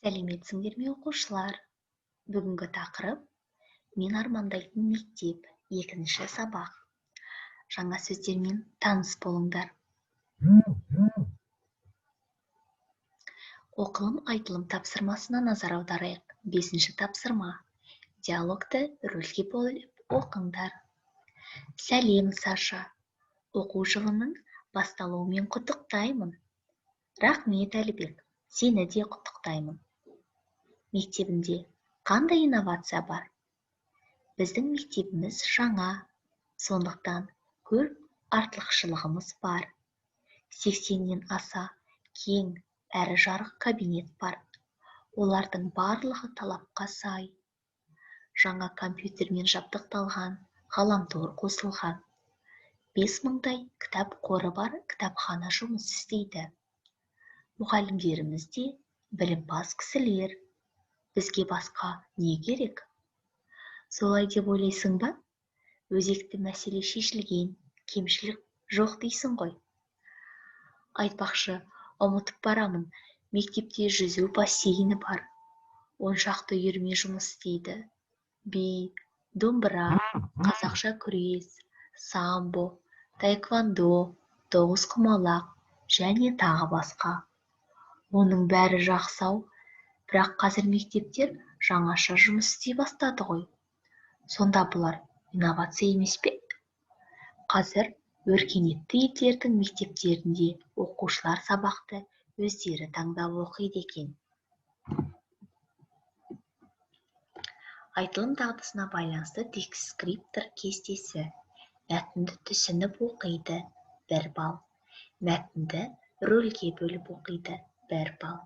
Сәлеметсіңдер ме оқушылар? Бүгінгі тақырып мен армандайтын мектеп, екінші сабақ. Жаңа сөздермен таныс болыңдар. Оқылым айтылым тапсырмасына назар аударайық. 5-ші тапсырма. Диалогты рөлге бөліп оқыңдар. Сәлем, Саша. Оқу жылының басталуымен құттықтаймын. Рахмет, Әлібек. Сені де құттықтаймын. Мектебінде қандай инновация бар? Біздің мектебіміз жаңа, сондықтан көп артықшылығымыз бар. 80-нен аса кең әрі жарық кабинет бар. Олардың барлығы талапқа сай. Жаңа компьютермен жабдықталған, ғаламтор қосылған. 5000-дай кітап қоры бар кітапхана жұмыс істейді. Мұғалімдеріміз де білімпаз кісілер. Бізге басқа не керек? Солай деп ойлайсың ба? Өзекті мәселе шешілген, кемшілік жоқ дейсің ғой. Айтпақшы, ұмытып барамын, мектепте жүзу бассейні бар. 10 шақты үйірме жұмыс істейді. Би, домбыра, қазақша күрес, самбо, таэквондо, тоғызқұмалақ және тағы басқа. Оның бәрі жақсы-ау, бірақ қазір мектептер жаңаша жұмыс істей бастады ғой. Сонда бұлар инновация емес пе? Қазір өркениетті елдердің мектептерінде оқушылар сабақты өздері таңдап оқиды екен. Айтылым дағдысына байланысты дескриптор кестесі. Мәтінді түсініп оқиды, 1 балл. Мәтінді рөлге бөліп оқиды, 1 балл.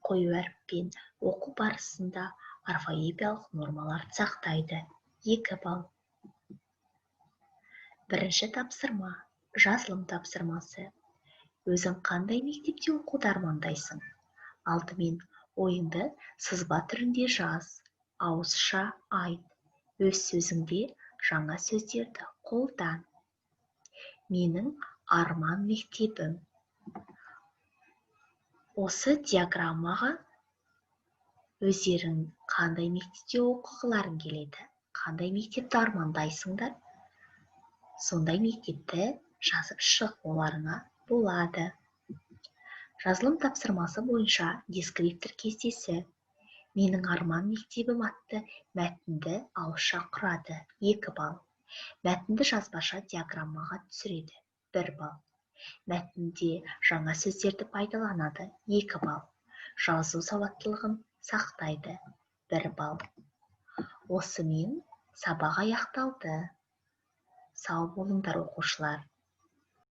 Қою әріппен оқу барысында орфоэпиялық нормаларды сақтайды, 2 балл. Бірінші тапсырма, жазылым тапсырмасы. Өзің қандай мектепте оқуды армандайсың? Алдымен ойыңды сызба түрінде жаз, ауызша айт. Өз сөзіңде жаңа сөздерді қолдан. Менің арман мектебім. Осы диаграммаға өздерің қандай мектепте оқығыларың келеді? Қандай мектепті армандайсыңдар? Сондай мектепті жазып шығуларыңа болады. Жазылым тапсырмасы бойынша дескриптор кестесі. Менің арман мектебім атты мәтінді ауызша құрады, 2 балл. Мәтінді жазбаша диаграммаға түсіреді, 1 балл. Мәтінде жаңа сөздерді пайдаланады, 2 балл. Жазу сауаттылығын сақтайды, 1 балл. Осымен сабақ аяқталды. Сау болыңдар оқушылар.